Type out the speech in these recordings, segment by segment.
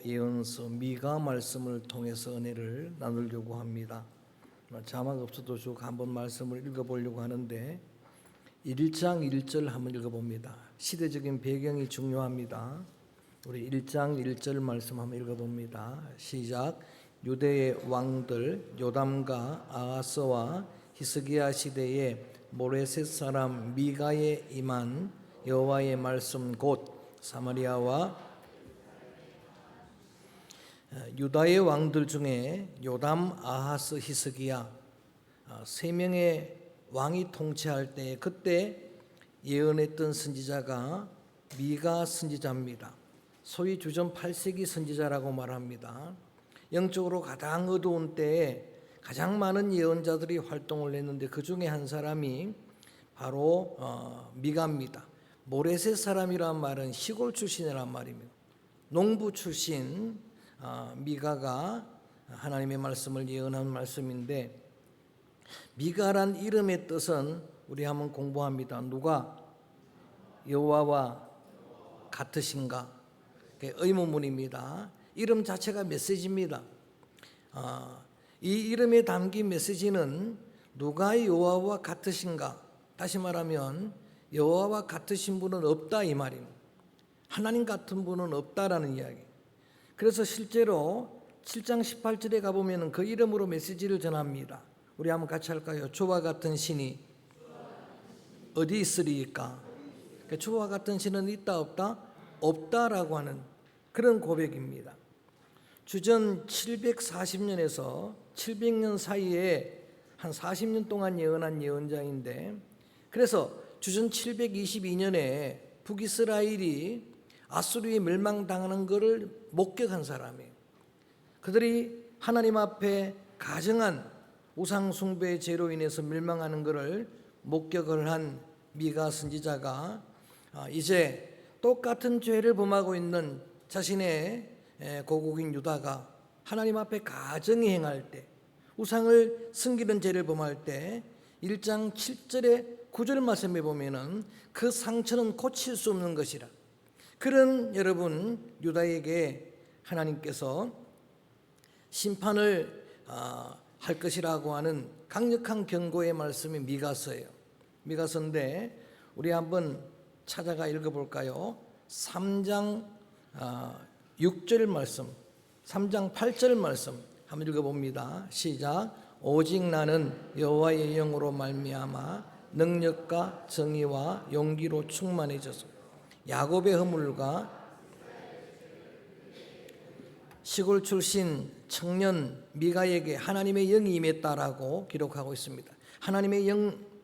예언서 미가 말씀을 통해서 은혜를 나누려고 합니다. 자막 없어도 쭉 한번 말씀을 읽어보려고 하는데 1장 1절 한번 읽어봅니다. 시대적인 배경이 중요합니다. 우리 1장 1절 말씀 한번 읽어봅니다. 시작. 유대의 왕들 요담과 아하스와 히스기야 시대에 모레셋 사람 미가에 임한 여호와의 말씀 곧 사마리아와 유다의 왕들 중에 요담, 아하스, 히스기야 세 명의 왕이 통치할 때 그때 예언했던 선지자가 미가 선지자입니다. 소위 주전 8세기 선지자라고 말합니다. 영적으로 가장 어두운 때에 가장 많은 예언자들이 활동을 했는데 그 중에 한 사람이 바로 미가입니다. 모레셋 사람이란 말은 시골 출신이란 말입니다. 농부 출신 미가가 하나님의 말씀을 예언한 말씀인데, 미가란 이름의 뜻은 우리 한번 공부합니다. 누가 여호와와 같으신가? 의문문입니다. 이름 자체가 메시지입니다. 이 이름에 담긴 메시지는 누가 여호와와 같으신가? 다시 말하면 여호와와 같으신 분은 없다 이 말입니다. 하나님 같은 분은 없다라는 이야기. 그래서 실제로 7장 18절에 가보면 그 이름으로 메시지를 전합니다. 우리 한번 같이 할까요? 주와 같은 신이 어디 있으리까? 주와 같은 신은 있다 없다? 없다라고 하는 그런 고백입니다. 주전 740년에서 700년 사이에 한 40년 동안 예언한 예언자인데, 그래서 주전 722년에 북이스라엘이 아수르에 멸망당하는 것을 목격한 사람이에요. 그들이 하나님 앞에 가증한 우상 숭배의 죄로 인해서 멸망하는 것을 목격을 한 미가 선지자가 이제 똑같은 죄를 범하고 있는 자신의 고국인 유다가 하나님 앞에 가증히 행할 때, 우상을 섬기는 죄를 범할 때 1장 7절에 9절 말씀에 보면은 그 상처는 고칠 수 없는 것이라, 그런 여러분 유다에게 하나님께서 심판을 할 것이라고 하는 강력한 경고의 말씀이 미가서예요. 미가서인데 우리 한번 찾아가 읽어볼까요? 3장 6절 말씀, 3장 8절 말씀 한번 읽어봅니다. 시작. 오직 나는 여호와의 영으로 말미암아 능력과 정의와 용기로 충만해져서 야곱의 허물과 시골 출신 청년 미가에게 하나님의 영이 임했다라고 기록하고 있습니다. 하나님의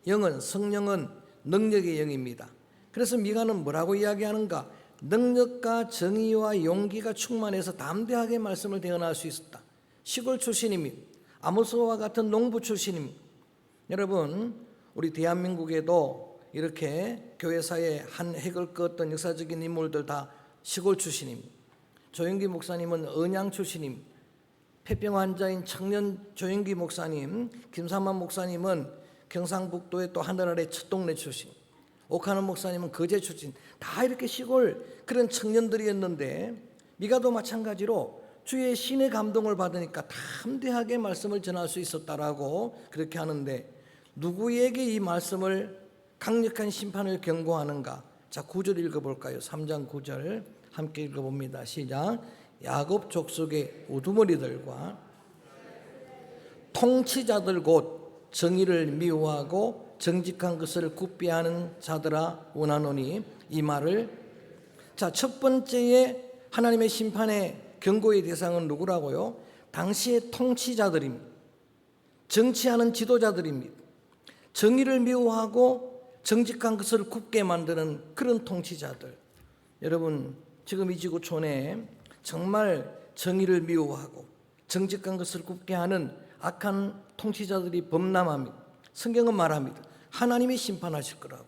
영은, 성령은 능력의 영입니다. 그래서 미가는 뭐라고 이야기하는가? 능력과 정의와 용기가 충만해서 담대하게 말씀을 대언할 수 있었다. 시골 출신입니다. 아모스와 같은 농부 출신입니다. 여러분, 우리 대한민국에도 이렇게 교회사에 한 획을 그었던 역사적인 인물들 다 시골 출신입니다. 조영기 목사님은 언양 출신입니다. 폐병 환자인 청년 조영기 목사님, 김삼만 목사님은 경상북도의 또 하늘아래 첫 동네 출신, 옥하는 목사님은 거제 출신, 다 이렇게 시골 그런 청년들이었는데, 미가도 마찬가지로 주의 신의 감동을 받으니까 담대하게 말씀을 전할 수 있었다라고 그렇게 하는데, 누구에게 이 말씀을 강력한 심판을 경고하는가? 자, 9절 읽어볼까요? 3장 9절 함께 읽어봅니다. 시작. 야곱 족속의 우두머리들과 통치자들 곧 정의를 미워하고 정직한 것을 굽비하는 자들아 원하노니, 이 말을, 자, 첫 번째에 하나님의 심판의 경고의 대상은 누구라고요? 당시의 통치자들입니다. 정치하는 지도자들입니다. 정의를 미워하고 정직한 것을 굽게 만드는 그런 통치자들. 여러분, 지금 이 지구촌에 정말 정의를 미워하고 정직한 것을 굽게 하는 악한 통치자들이 범람합니다. 성경은 말합니다. 하나님이 심판하실 거라고.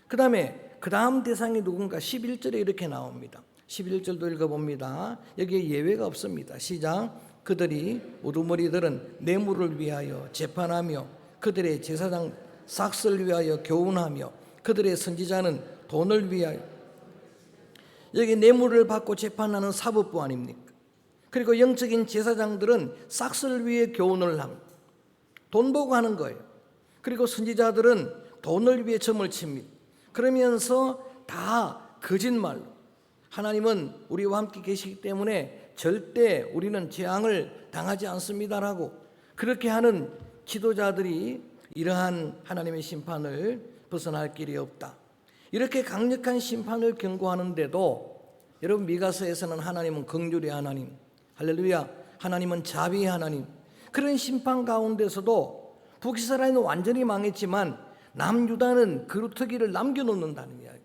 그 다음 대상이 누군가? 11절에 이렇게 나옵니다. 11절도 읽어봅니다. 여기에 예외가 없습니다. 시작. 그들이 우두머리들은 뇌물을 위하여 재판하며 그들의 제사장 삭슬 위하여 교훈하며 그들의 선지자는 돈을 위하여. 여기 뇌물을 받고 재판하는 사법부 아닙니까? 그리고 영적인 제사장들은 싹쓸 위에 교훈을 합니다. 돈 보고 하는 거예요. 그리고 선지자들은 돈을 위해 점을 칩니다. 그러면서 다 거짓말로, 하나님은 우리와 함께 계시기 때문에 절대 우리는 재앙을 당하지 않습니다라고 그렇게 하는 지도자들이 이러한 하나님의 심판을 벗어날 길이 없다. 이렇게 강력한 심판을 경고하는데도 여러분, 미가서에서는 하나님은 긍휼의 하나님, 할렐루야, 하나님은 자비의 하나님, 그런 심판 가운데서도 북이스라엘은 완전히 망했지만 남유다는 그루터기를 남겨놓는다는 이야기.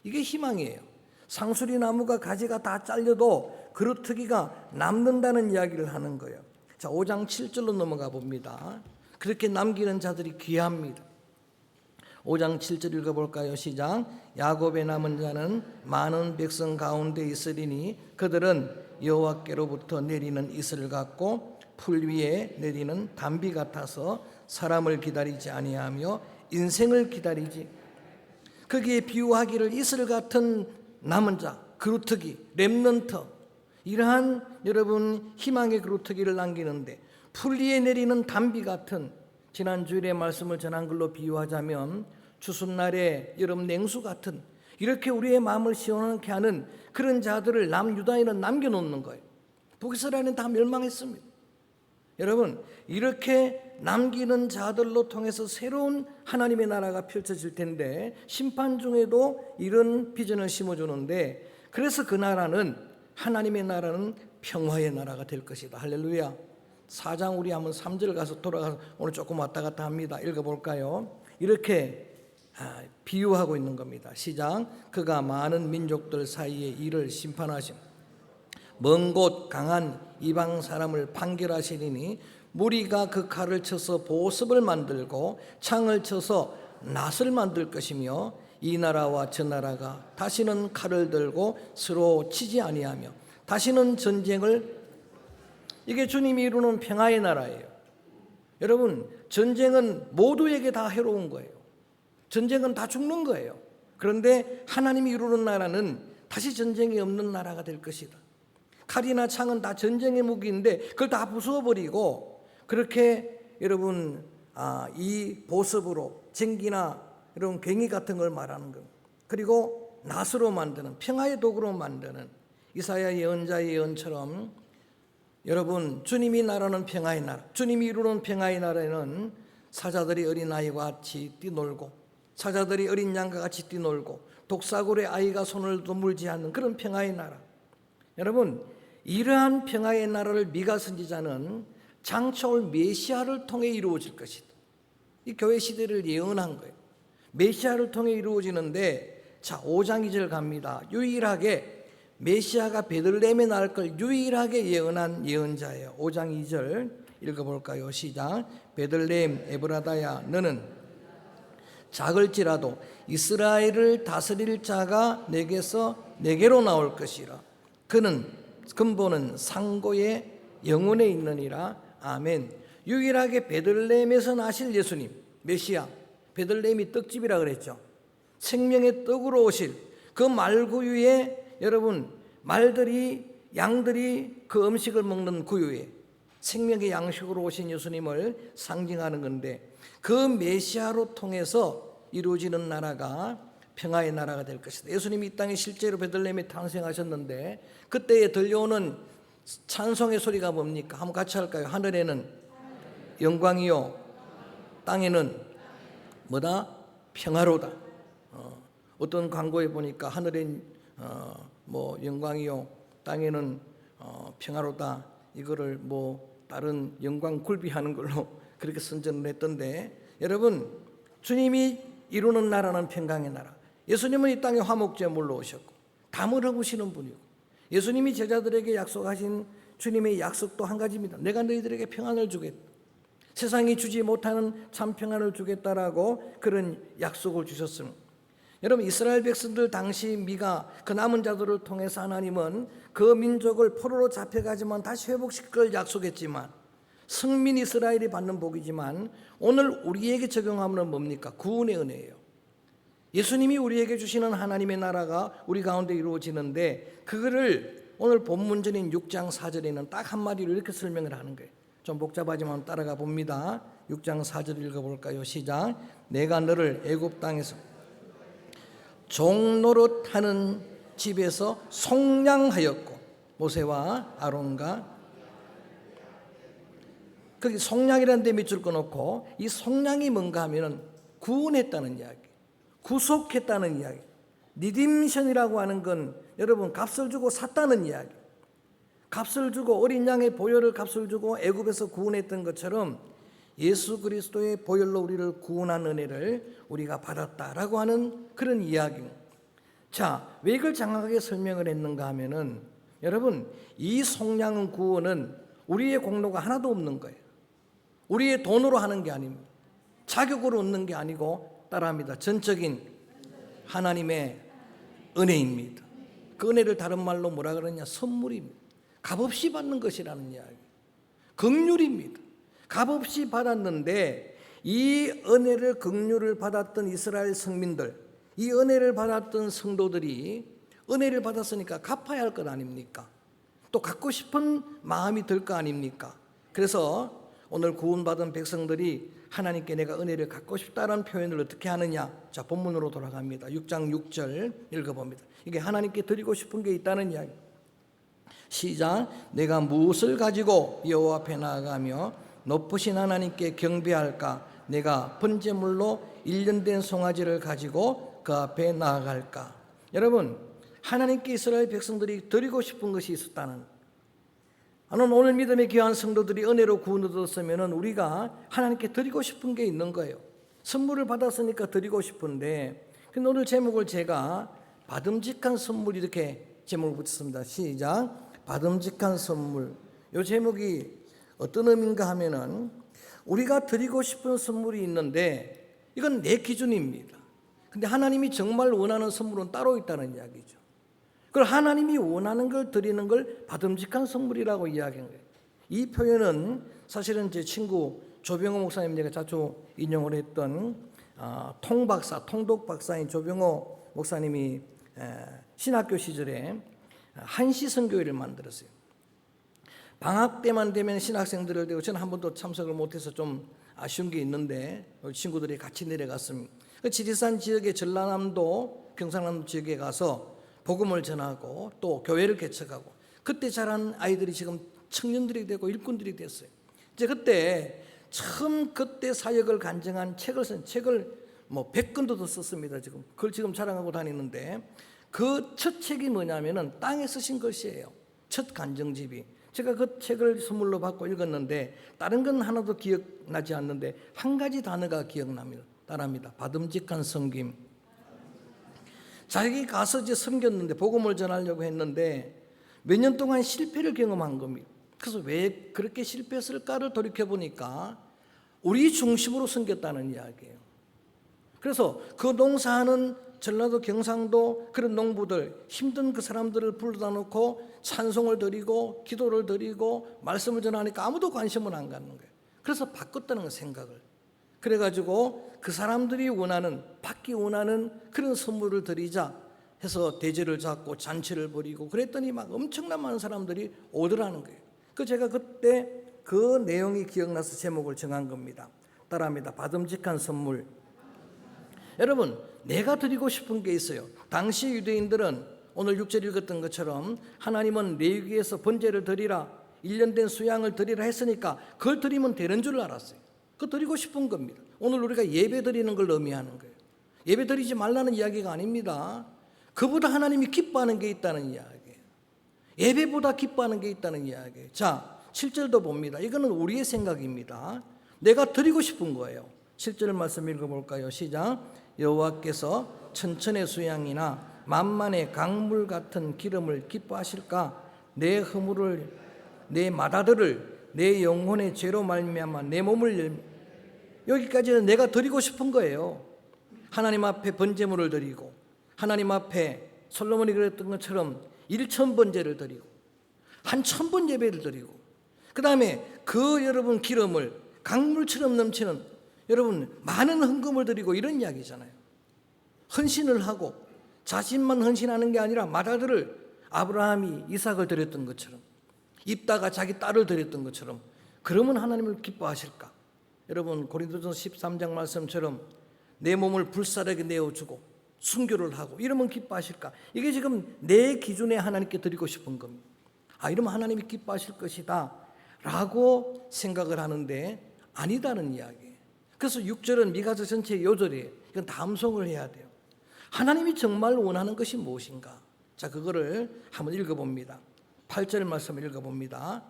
이게 희망이에요. 상수리 나무가 가지가 다 잘려도 그루터기가 남는다는 이야기를 하는 거예요. 자, 5장 7절로 넘어가 봅니다. 그렇게 남기는 자들이 귀합니다. 5장 7절 읽어볼까요? 시작. 야곱의 남은 자는 많은 백성 가운데 있으리니 그들은 여호와께로부터 내리는 이슬 같고 풀 위에 내리는 담비 같아서 사람을 기다리지 아니하며 인생을 기다리지. 거기에 비유하기를 이슬 같은 남은 자, 그루터기, 렘넌트, 이러한 여러분 희망의 그루터기를 남기는데, 풀 위에 내리는 담비 같은, 지난 주일의 말씀을 전한 걸로 비유하자면 추수날의 여름 냉수 같은, 이렇게 우리의 마음을 시원하게 하는 그런 자들을 남유다에는 남겨놓는 거예요. 북이스라엘은 다 멸망했습니다. 여러분, 이렇게 남기는 자들로 통해서 새로운 하나님의 나라가 펼쳐질 텐데, 심판 중에도 이런 비전을 심어주는데, 그래서 그 나라는, 하나님의 나라는 평화의 나라가 될 것이다. 할렐루야. 4장 우리 한번 3절 가서 돌아가서 오늘 조금 왔다 갔다 합니다. 읽어볼까요? 이렇게 비유하고 있는 겁니다. 시작. 그가 많은 민족들 사이에 이를 심판하심, 먼 곳 강한 이방 사람을 판결하시리니 무리가 그 칼을 쳐서 보습을 만들고 창을 쳐서 낫을 만들 것이며 이 나라와 저 나라가 다시는 칼을 들고 서로 치지 아니하며 다시는 전쟁을, 이게 주님이 이루는 평화의 나라예요. 여러분, 전쟁은 모두에게 다 해로운 거예요. 전쟁은 다 죽는 거예요. 그런데 하나님이 이루는 나라는 다시 전쟁이 없는 나라가 될 것이다. 칼이나 창은 다 전쟁의 무기인데 그걸 다 부숴버리고, 그렇게 여러분 이 보습으로 쟁기나 이런 괭이 같은 걸 말하는 것, 그리고 낫으로 만드는, 평화의 도구로 만드는 이사야 예언자의 예언처럼, 여러분 주님이 나라는 평화의 나라, 주님이 이루는 평화의 나라에는 사자들이 어린아이와 같이 뛰놀고, 사자들이 어린 양과 같이 뛰놀고, 독사골의 아이가 손을 도 물지 않는 그런 평화의 나라. 여러분, 이러한 평화의 나라를 미가 선지자는 장차 올 메시아를 통해 이루어질 것이다. 이 교회 시대를 예언한 거예요. 메시아를 통해 이루어지는데, 자 5장 2절 갑니다. 유일하게 메시아가 베들레헴에 나올 걸 유일하게 예언한 예언자예요. 5장 2절 읽어볼까요? 시작. 베들레헴 에브라다야, 너는 작을지라도 이스라엘을 다스릴 자가 내게로 나올 것이라. 그는 근본은 상고의 영혼에 있느니라. 아멘. 유일하게 베들레헴에서 나실 예수님, 메시아, 베들레헴이 떡집이라 그랬죠. 생명의 떡으로 오실 그 말구유에, 여러분 말들이, 양들이 그 음식을 먹는 구유에 생명의 양식으로 오신 예수님을 상징하는 건데, 그 메시아로 통해서 이루어지는 나라가 평화의 나라가 될 것이다. 예수님이 이 땅에 실제로 베들레헴에 탄생하셨는데 그때에 들려오는 찬송의 소리가 뭡니까? 한번 같이 할까요? 하늘에는 영광이요 땅에는 뭐다? 평화로다. 어떤 광고에 보니까 하늘엔 뭐 영광이요 땅에는 평화로다, 이거를 뭐 다른 영광 굴비하는 걸로 그렇게 선전을 했던데, 여러분 주님이 이루는 나라는 평강의 나라. 예수님은 이 땅에 화목제물로 오셨고 담을 허구시는 분이고, 예수님이 제자들에게 약속하신 주님의 약속도 한 가지입니다. 내가 너희들에게 평안을 주겠다, 세상이 주지 못하는 참 평안을 주겠다라고 그런 약속을 주셨습니다. 여러분, 이스라엘 백성들 당시 미가 그 남은 자들을 통해서 하나님은 그 민족을 포로로 잡혀가지만 다시 회복시킬 걸 약속했지만, 성민 이스라엘이 받는 복이지만 오늘 우리에게 적용하면 뭡니까? 구원의 은혜예요. 예수님이 우리에게 주시는 하나님의 나라가 우리 가운데 이루어지는데, 그거를 오늘 본문절인 6장 4절에는 딱 한마디로 이렇게 설명을 하는 거예요. 좀 복잡하지만 따라가 봅니다. 6장 4절 읽어볼까요? 시작. 내가 너를 애굽 땅에서 종노릇하는 집에서 속량하였고 모세와 아론과 거기 속량이라는 데 밑줄 꺼놓고 이 속량이 뭔가 하면은 구원했다는 이야기, 구속했다는 이야기. 리딤션이라고 하는 건 여러분 값을 주고 샀다는 이야기. 값을 주고 어린 양의 보혈을 값을 주고 애굽에서 구원했던 것처럼 예수 그리스도의 보혈로 우리를 구원한 은혜를 우리가 받았다라고 하는 그런 이야기. 자, 왜 이걸 장황하게 설명을 했는가 하면은 여러분 이 속량 구원은 우리의 공로가 하나도 없는 거예요. 우리의 돈으로 하는 게 아닙니다. 자격으로 얻는 게 아니고 따라합니다. 전적인 하나님의 은혜입니다. 그 은혜를 다른 말로 뭐라 그러냐? 선물입니다. 값없이 받는 것이라는 이야기. 긍휼입니다. 값없이 받았는데 이 은혜를 긍휼을 받았던 이스라엘 성민들, 이 은혜를 받았던 성도들이 은혜를 받았으니까 갚아야 할 것 아닙니까? 또 갖고 싶은 마음이 들 거 아닙니까? 그래서 오늘 구원받은 백성들이 하나님께 내가 은혜를 갖고 싶다는 표현을 어떻게 하느냐? 자, 본문으로 돌아갑니다. 6장 6절 읽어봅니다. 이게 하나님께 드리고 싶은 게 있다는 이야기. 시작. 내가 무엇을 가지고 여호와 앞에 나아가며 높으신 하나님께 경배할까? 내가 번제물로 1년 된 송아지를 가지고 그 앞에 나아갈까? 여러분, 하나님께 이스라엘 백성들이 드리고 싶은 것이 있었다는, 오늘 믿음의 귀한 성도들이 은혜로 구원 얻었으면 우리가 하나님께 드리고 싶은 게 있는 거예요. 선물을 받았으니까 드리고 싶은데, 근데 오늘 제목을 제가 받음직한 선물 이렇게 제목을 붙였습니다. 시작. 받음직한 선물. 이 제목이 어떤 의미인가 하면은 우리가 드리고 싶은 선물이 있는데 이건 내 기준입니다. 근데 하나님이 정말 원하는 선물은 따로 있다는 이야기죠. 그걸 하나님이 원하는 걸 드리는 걸 받음직한 선물이라고 이야기한 거예요. 이 표현은 사실은 제 친구 조병호 목사님 제가 자주 인용을 했던 통독 박사인 조병호 목사님이 신학교 시절에 한시 선교회를 만들었어요. 방학 때만 되면 신학생들을 데리고 저는 한 번도 참석을 못해서 좀 아쉬운 게 있는데 친구들이 같이 내려갔습니다. 지리산 지역의 전라남도 경상남도 지역에 가서 복음을 전하고 또 교회를 개척하고 그때 자란 아이들이 지금 청년들이 되고 일꾼들이 됐어요. 이제 그때 처음 그때 사역을 간증한 책을 쓴 책을 100권도 더 썼습니다. 지금 그걸 지금 자랑하고 다니는데 그 첫 책이 뭐냐면은 땅에 쓰신 것이에요. 첫 간증집이. 제가 그 책을 선물로 받고 읽었는데 다른 건 하나도 기억나지 않는데 한 가지 단어가 기억납니다. 따라합니다. 받음직한 섬김. 자기 가서 이제 섬겼는데 복음을 전하려고 했는데 몇 년 동안 실패를 경험한 겁니다. 그래서 왜 그렇게 실패했을까를 돌이켜보니까 우리 중심으로 섬겼다는 이야기예요. 그래서 그 농사하는 전라도 경상도 그런 농부들 힘든 그 사람들을 불러다 놓고 찬송을 드리고 기도를 드리고 말씀을 전하니까 아무도 관심을 안 갖는 거예요. 그래서 바꿨다는 생각을. 그래가지고 그 사람들이 원하는 받기 원하는 그런 선물을 드리자 해서 대제를 잡고 잔치를 벌이고 그랬더니 막 엄청난 많은 사람들이 오더라는 거예요. 그 제가 그때 그 내용이 기억나서 제목을 정한 겁니다. 따라합니다. 받음직한 선물. 여러분, 내가 드리고 싶은 게 있어요. 당시 유대인들은 오늘 6절 읽었던 것처럼 하나님은 레위기에서 번제를 드리라 1년 된 수양을 드리라 했으니까 그걸 드리면 되는 줄 알았어요. 그거 드리고 싶은 겁니다. 오늘 우리가 예배 드리는 걸 의미하는 거예요. 예배 드리지 말라는 이야기가 아닙니다. 그보다 하나님이 기뻐하는 게 있다는 이야기예요. 예배보다 기뻐하는 게 있다는 이야기예요. 자, 7절도 봅니다. 이거는 우리의 생각입니다. 내가 드리고 싶은 거예요. 7절 말씀 읽어볼까요? 시작. 여호와께서 천천의 수양이나 만만의 강물 같은 기름을 기뻐하실까? 내 허물을 내 마다들을 내 영혼의 죄로 말미암아 내 몸을 여기까지는 내가 드리고 싶은 거예요. 하나님 앞에 번제물을 드리고 하나님 앞에 솔로몬이 그랬던 것처럼 1000번제를 드리고 한 1000번 예배를 드리고 그 다음에 그 여러분 기름을 강물처럼 넘치는 여러분 많은 헌금을 드리고 이런 이야기잖아요. 헌신을 하고 자신만 헌신하는 게 아니라 마다들을 아브라함이 이삭을 드렸던 것처럼, 입다가 자기 딸을 드렸던 것처럼, 그러면 하나님을 기뻐하실까? 여러분, 고린도전서 13장 말씀처럼 내 몸을 불사르게 내어주고 순교를 하고 이러면 기뻐하실까? 이게 지금 내 기준에 하나님께 드리고 싶은 겁니다. 이러면 하나님이 기뻐하실 것이다 라고 생각을 하는데 아니다는 이야기예요. 그래서 6절은 미가서 전체의 요절이에요. 이건 다음송을 해야 돼요. 하나님이 정말 원하는 것이 무엇인가? 자, 그거를 한번 읽어봅니다. 8절 말씀을 읽어봅니다.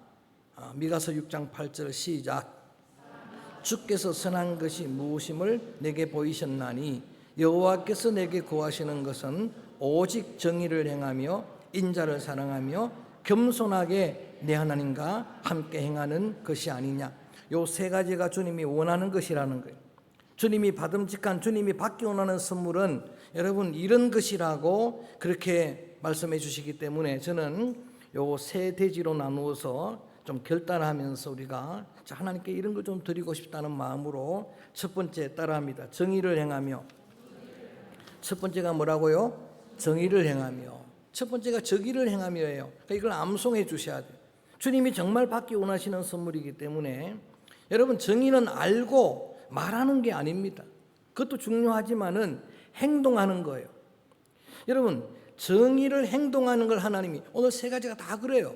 미가서 6장 8절 시작. 주께서 선한 것이 무엇임을 내게 보이셨나니 여호와께서 내게 구하시는 것은 오직 정의를 행하며 인자를 사랑하며 겸손하게 내 하나님과 함께 행하는 것이 아니냐. 요 세 가지가 주님이 원하는 것이라는 거예요. 주님이 받음직한, 주님이 받기 원하는 선물은 여러분 이런 것이라고 그렇게 말씀해 주시기 때문에 저는 요 세 대지로 나누어서 좀 결단하면서 우리가 하나님께 이런 걸 좀 드리고 싶다는 마음으로 첫 번째 따라합니다. 정의를 행하며. 첫 번째가 뭐라고요? 정의를 행하며. 첫 번째가 정의를 행하며예요. 그러니까 이걸 암송해 주셔야 돼요. 주님이 정말 받기 원하시는 선물이기 때문에 여러분 정의는 알고 말하는 게 아닙니다. 그것도 중요하지만은 행동하는 거예요. 여러분 정의를 행동하는 걸 하나님이 오늘 세 가지가 다 그래요.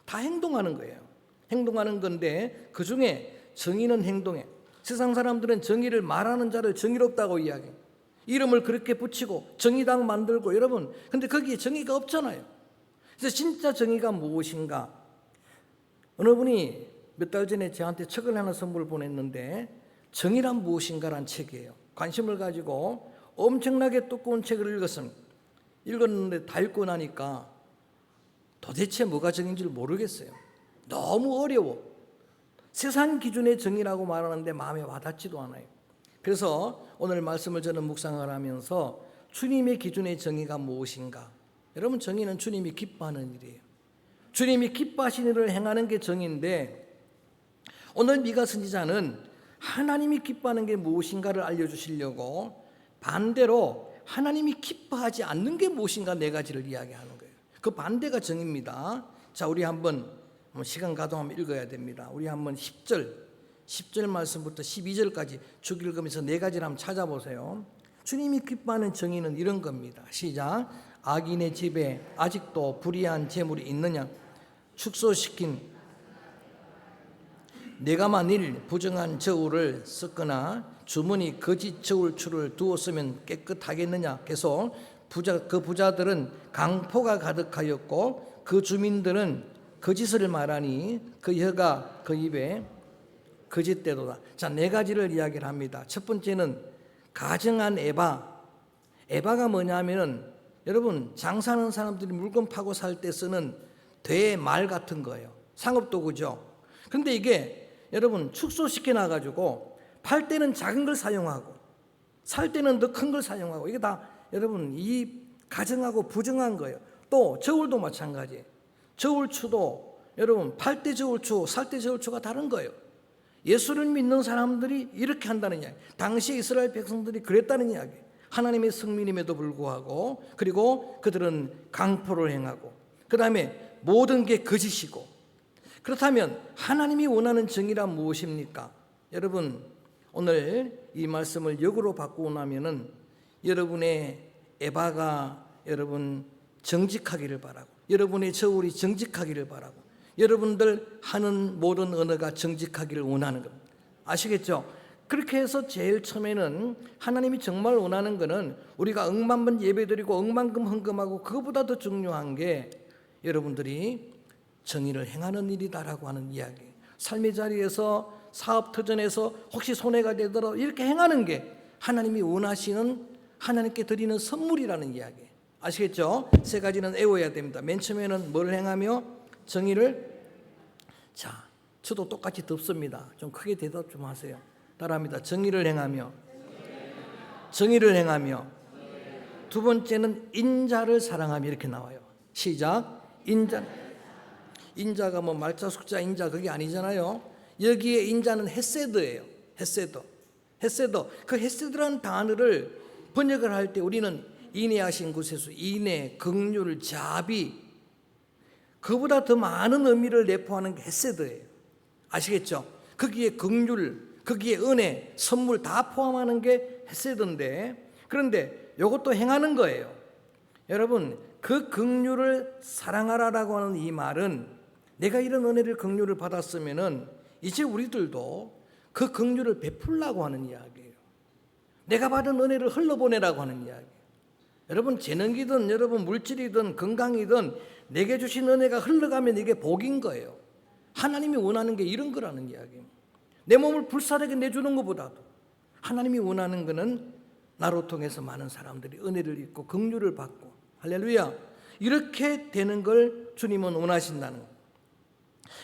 다 행동하는 거예요. 행동하는 건데 그중에 정의는 행동해. 세상 사람들은 정의를 말하는 자를 정의롭다고 이야기해요. 이름을 그렇게 붙이고 정의당 만들고 여러분 근데 거기에 정의가 없잖아요. 그래서 진짜 정의가 무엇인가? 어느 분이 몇 달 전에 저한테 책을 하나 선물 보냈는데 정의란 무엇인가란 책이에요. 관심을 가지고 엄청나게 두꺼운 책을 읽었습니다. 읽었는데 다 읽고 나니까 도대체 뭐가 정의인지를 모르겠어요. 너무 어려워. 세상 기준의 정의라고 말하는데 마음에 와닿지도 않아요. 그래서 오늘 말씀을 저는 묵상을 하면서 주님의 기준의 정의가 무엇인가? 여러분 정의는 주님이 기뻐하는 일이에요. 주님이 기뻐하시는 일을 행하는 게 정의인데 오늘 미가 선지자는 하나님이 기뻐하는 게 무엇인가를 알려주시려고 반대로 하나님이 기뻐하지 않는 게 무엇인가 네 가지를 이야기하는 거예요. 그 반대가 정의입니다. 자, 우리 한번 시간 가동하면 읽어야 됩니다. 우리 한번 10절 말씀부터 12절까지 쭉 읽으면서 네 가지를 한번 찾아보세요. 주님이 기뻐하는 정의는 이런 겁니다. 시작. 악인의 집에 아직도 불의한 재물이 있느냐? 축소시킨 내가 만일 부정한 저울을 썼거나 주머니 거짓 저울추를 두었으면 깨끗하겠느냐? 계속 그 부자들은 강포가 가득하였고 그 주민들은 거짓을 말하니 그 혀가 그 입에 거짓대도다. 자, 네 가지를 이야기를 합니다. 첫 번째는 가정한 에바. 에바가 뭐냐면은 여러분 장사하는 사람들이 물건 파고 살 때 쓰는 대말 같은 거예요. 상업도구죠. 그런데 이게 여러분 축소시켜 놔가지고 팔 때는 작은 걸 사용하고 살 때는 더 큰 걸 사용하고 이게 다 여러분 이 가정하고 부정한 거예요. 또 저울도 마찬가지예요. 저울추도 여러분 팔 때 저울추, 살 때 저울추가 다른 거예요. 예수를 믿는 사람들이 이렇게 한다는 이야기. 당시 이스라엘 백성들이 그랬다는 이야기. 하나님의 성민임에도 불구하고 그리고 그들은 강포를 행하고 그 다음에 모든 게 거짓이고 그렇다면 하나님이 원하는 정의란 무엇입니까? 여러분 오늘 이 말씀을 역으로 바꾸고 나면은 여러분의 에바가 여러분 정직하기를 바라고 여러분의 저울이 정직하기를 바라고 여러분들 하는 모든 언어가 정직하기를 원하는 겁니다. 아시겠죠? 그렇게 해서 제일 처음에는 하나님이 정말 원하는 것은 우리가 억만번 예배드리고 억만금 헌금하고 그것보다 더 중요한 게 여러분들이 정의를 행하는 일이다라고 하는 이야기. 삶의 자리에서 사업 터전에서 혹시 손해가 되더라도 이렇게 행하는 게 하나님이 원하시는 하나님께 드리는 선물이라는 이야기. 아시겠죠? 세 가지는 외워야 됩니다. 맨 처음에는 뭘 행하며 정의를 자, 저도 똑같이 덥습니다. 좀 크게 대답 좀 하세요. 따라합니다. 정의를 행하며 정의를 행하며 두 번째는 인자를 사랑하며 이렇게 나와요. 시작. 인자가 뭐 말자 숙자 인자 그게 아니잖아요. 여기에 인자는 헤세드예요. 헤세드. 그 헤세드라는 단어를 번역을 할 때 우리는 인내하신 구세주, 인내, 긍휼, 자비 그보다 더 많은 의미를 내포하는 게 헤세드예요. 아시겠죠? 거기에 긍휼, 거기에 은혜, 선물 다 포함하는 게 헤세드인데, 그런데 이것도 행하는 거예요. 여러분, 그 긍휼을 사랑하라라고 하는 이 말은, 내가 이런 은혜를 긍휼을 받았으면은 이제 우리들도 그 긍휼을 베풀라고 하는 이야기예요. 내가 받은 은혜를 흘러보내라고 하는 이야기예요. 여러분, 재능이든 여러분 물질이든 건강이든 내게 주신 은혜가 흘러가면 이게 복인 거예요. 하나님이 원하는 게 이런 거라는 이야기입니다. 내 몸을 불사르게 내주는 것보다도 하나님이 원하는 거는 나로 통해서 많은 사람들이 은혜를 입고 긍휼을 받고, 할렐루야, 이렇게 되는 걸 주님은 원하신다는 거예요.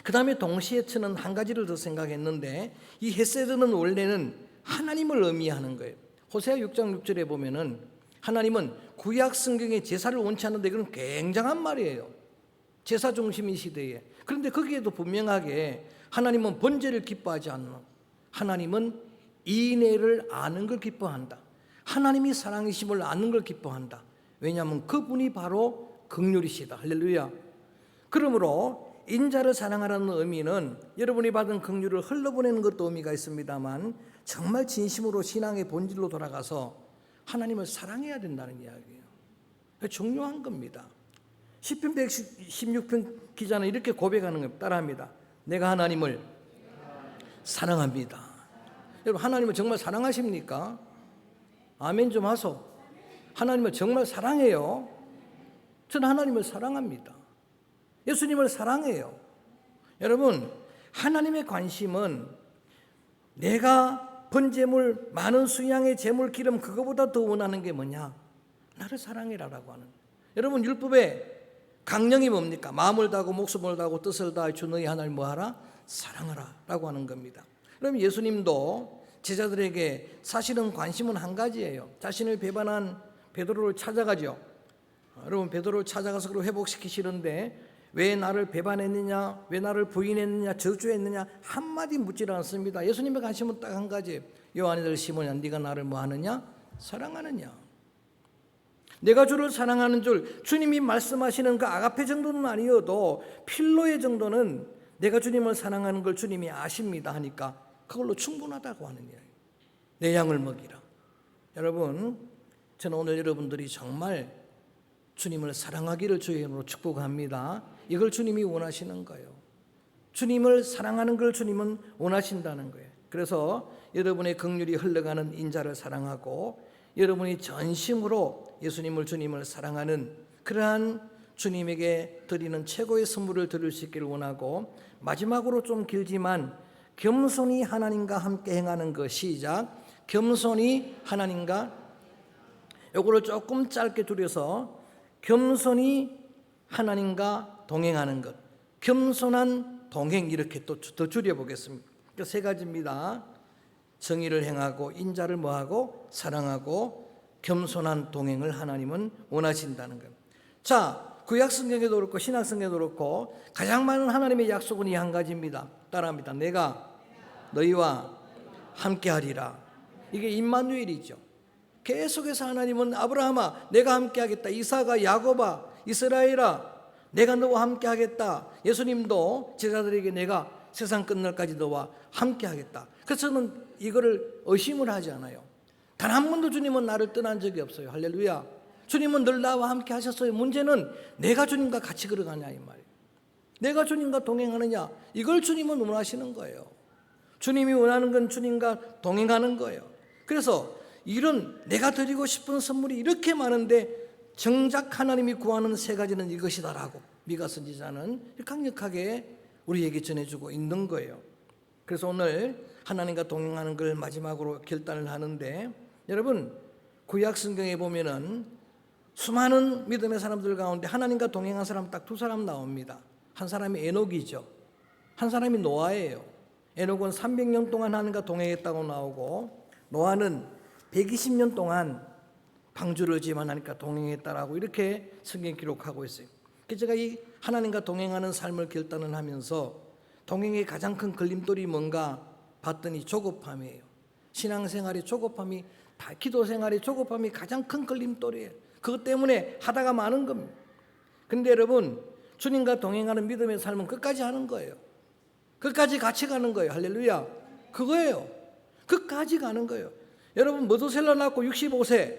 그 다음에 동시에 저는 한 가지를 더 생각했는데, 이 헤세드는 원래는 하나님을 의미하는 거예요. 호세아 6장 6절에 보면은 하나님은 구약 성경에 제사를 원치 않는데, 이건 굉장한 말이에요. 제사 중심인 시대에. 그런데 거기에도 분명하게 하나님은 번제를 기뻐하지 않는, 하나님은 인애를 아는 걸 기뻐한다. 하나님이 사랑이심을 아는 걸 기뻐한다. 왜냐하면 그분이 바로 긍휼이시다. 할렐루야. 그러므로 인자를 사랑하라는 의미는 여러분이 받은 긍휼을 흘러보내는 것도 의미가 있습니다만, 정말 진심으로 신앙의 본질로 돌아가서 하나님을 사랑해야 된다는 이야기예요. 중요한 겁니다. 시편 116편 기자는 이렇게 고백하는 겁니다. 따라합니다. 내가 하나님을 사랑합니다. 여러분, 하나님을 정말 사랑하십니까? 아멘 좀 하소. 하나님을 정말 사랑해요. 저는 하나님을 사랑합니다. 예수님을 사랑해요. 여러분, 하나님의 관심은 내가 번제물, 많은 수양의 제물 기름, 그거보다 더 원하는 게 뭐냐? 나를 사랑해라라고 하는. 여러분, 율법의 강령이 뭡니까? 마음을 다하고 목숨을 다하고 뜻을 다하여 주 너희 하나님 뭐하라? 사랑하라 라고 하는 겁니다. 그럼 예수님도 제자들에게 사실은 관심은 한 가지예요. 자신을 배반한 베드로를 찾아가죠. 여러분, 베드로를 찾아가서 그걸 회복시키시는데, 왜 나를 배반했느냐, 왜 나를 부인했느냐, 저주했느냐 한마디 묻지 않습니다. 예수님의 관심은 딱 한 가지. 요한이들 시몬아, 네가 나를 뭐하느냐? 사랑하느냐. 내가 주를 사랑하는 줄, 주님이 말씀하시는 그 아가페 정도는 아니어도 필로의 정도는 내가 주님을 사랑하는 걸 주님이 아십니다 하니까 그걸로 충분하다고 하는 이야기. 내 양을 먹이라. 여러분, 저는 오늘 여러분들이 정말 주님을 사랑하기를 주의 이름으로 축복합니다. 이걸 주님이 원하시는 거예요. 주님을 사랑하는 걸 주님은 원하신다는 거예요. 그래서 여러분의 긍휼이 흘러가는 인자를 사랑하고, 여러분이 전심으로 예수님을, 주님을 사랑하는 그러한 주님에게 드리는 최고의 선물을 드릴 수 있기를 원하고, 마지막으로 좀 길지만 겸손히 하나님과 함께 행하는 것. 시작. 겸손히 하나님과, 요거를 조금 짧게 줄여서 겸손히 하나님과 동행하는 것, 겸손한 동행, 이렇게 또 더 줄여보겠습니다. 세 가지입니다. 정의를 행하고, 인자를 뭐하고? 사랑하고, 겸손한 동행을 하나님은 원하신다는 것. 자, 구약 성경에도 그렇고 신약 성경에도 그렇고 가장 많은 하나님의 약속은 이 한 가지입니다. 따라합니다. 내가 너희와 함께하리라. 이게 임마누엘이죠. 계속해서 하나님은 아브라함아 내가 함께하겠다, 이삭아 야곱아 이스라엘아 내가 너와 함께하겠다. 예수님도 제자들에게 내가 세상 끝날까지 너와 함께하겠다. 그래서 저는 이거를 의심을 하지 않아요. 단 한 번도 주님은 나를 떠난 적이 없어요. 할렐루야. 주님은 늘 나와 함께 하셨어요. 문제는 내가 주님과 같이 걸어가냐 이 말이에요. 내가 주님과 동행하느냐, 이걸 주님은 원하시는 거예요. 주님이 원하는 건 주님과 동행하는 거예요. 그래서 이런 내가 드리고 싶은 선물이 이렇게 많은데 정작 하나님이 구하는 세 가지는 이것이다라고 미가 선지자는 강력하게 우리에게 전해주고 있는 거예요. 그래서 오늘 하나님과 동행하는 걸 마지막으로 결단을 하는데, 여러분 구약 성경에 보면은 수많은 믿음의 사람들 가운데 하나님과 동행한 사람 딱 두 사람 나옵니다. 한 사람이 에녹이죠. 한 사람이 노아예요. 에녹은 300년 동안 하나님과 동행했다고 나오고, 노아는 120년 동안 방주를 지어 하나님과 동행했다라고 이렇게 성경이 기록하고 있어요. 그래서 제가 이 하나님과 동행하는 삶을 결단을 하면서 동행의 가장 큰 걸림돌이 뭔가 봤더니 조급함이에요. 신앙생활의 조급함이, 기도생활의 조급함이 가장 큰 걸림돌이에요. 그것 때문에 하다가 마는 겁니다. 그런데 여러분, 주님과 동행하는 믿음의 삶은 끝까지 하는 거예요. 끝까지 같이 가는 거예요. 할렐루야. 그거예요. 끝까지 가는 거예요. 여러분, 머두셀라 낳고 65세,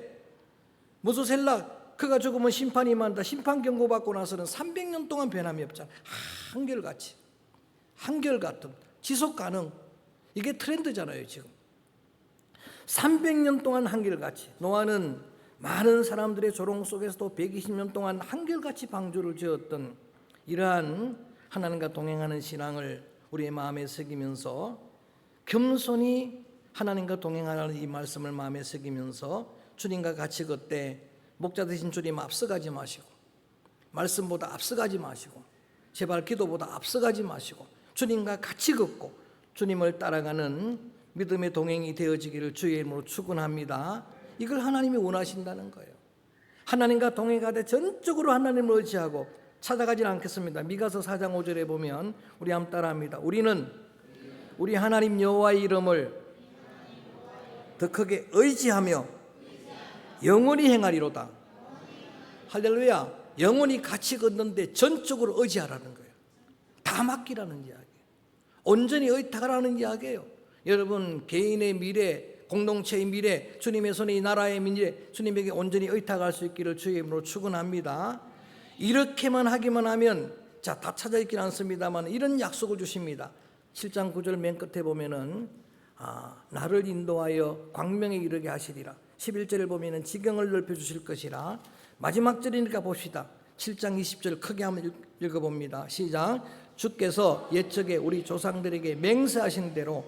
머두셀라 그가 죽으면 심판이 임한다. 심판 경고받고 나서는 300년 동안 변함이 없잖아. 한결같은 지속 가능. 이게 트렌드잖아요 지금. 300년 동안 한결같이. 노아는 많은 사람들의 조롱 속에서도 120년 동안 한결같이 방주를 지었던 이러한 하나님과 동행하는 신앙을 우리의 마음에 새기면서 겸손히 하나님과 동행하는 이 말씀을 마음에 새기면서 주님과 같이 걷되 목자 되신 주님 앞서가지 마시고, 말씀보다 앞서가지 마시고, 제발 기도보다 앞서가지 마시고 주님과 같이 걷고 주님을 따라가는 믿음의 동행이 되어지기를 주의 이름으로 축원합니다. 이걸 하나님이 원하신다는 거예요. 하나님과 동행하되 전적으로 하나님을 의지하고 찾아가지는 않겠습니다. 미가서 4장 5절에 보면 우리 한번 따라합니다. 우리는 우리 하나님 여호와의 이름을 더 크게 의지하며 영원히 행하리로다. 할렐루야. 영원히 같이 걷는데 전적으로 의지하라는 거예요. 다 맡기라는 이야기예요. 온전히 의탁하라는 이야기예요. 여러분, 개인의 미래, 공동체의 미래, 주님의 손에 이 나라의 미래, 주님에게 온전히 의탁할 수 있기를 주의 이름으로 축원합니다. 이렇게만 하기만 하면 다 찾아있긴 않습니다만 이런 약속을 주십니다. 7장 9절 맨 끝에 보면은 나를 인도하여 광명에 이르게 하시리라. 11절을 보면은 지경을 넓혀주실 것이라. 마지막 절이니까 봅시다. 7장 20절 크게 한번 읽어봅니다. 시작. 주께서 옛적에 우리 조상들에게 맹세하신 대로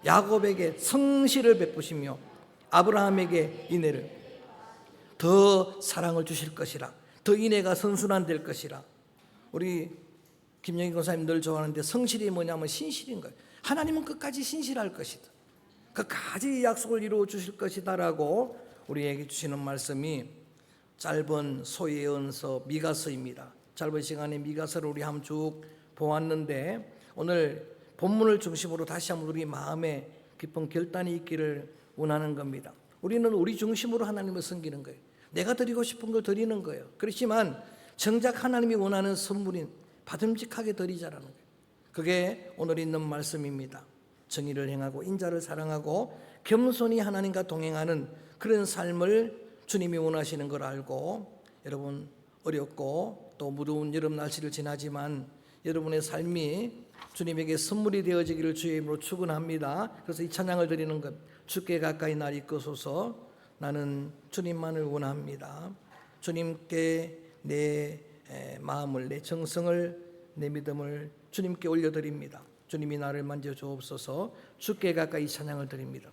야곱에게 성실을 베푸시며 아브라함에게 인애를 더 사랑을 주실 것이라. 더 인애가 선순환될 것이라. 우리 김영희 권사님 늘 좋아하는데 성실이 뭐냐면 신실인 거예요. 하나님은 끝까지 신실할 것이다. 끝까지 약속을 이루어 주실 것이다라고 우리에게 주시는 말씀이 짧은 소예언서 미가서입니다. 짧은 시간에 미가서를 우리 한번 쭉 보았는데 오늘 본문을 중심으로 다시 한번 우리 마음에 깊은 결단이 있기를 원하는 겁니다. 우리는 우리 중심으로 하나님을 섬기는 거예요. 내가 드리고 싶은 걸 드리는 거예요. 그렇지만 정작 하나님이 원하는 선물인 받음직하게 드리자라는 거예요. 그게 오늘 있는 말씀입니다. 정의를 행하고 인자를 사랑하고 겸손히 하나님과 동행하는 그런 삶을 주님이 원하시는 걸 알고, 여러분 어렵고 또 무더운 여름 날씨를 지나지만 여러분의 삶이 주님에게 선물이 되어지기를 주의 이름으로 축원합니다. 그래서 이 찬양을 드리는 것, 주께 가까이 날 이끄소서. 나는 주님만을 원합니다. 주님께 내 마음을, 내 정성을, 내 믿음을 주님께 올려드립니다. 주님이 나를 만져 주옵소서. 주께 가까이 찬양을 드립니다.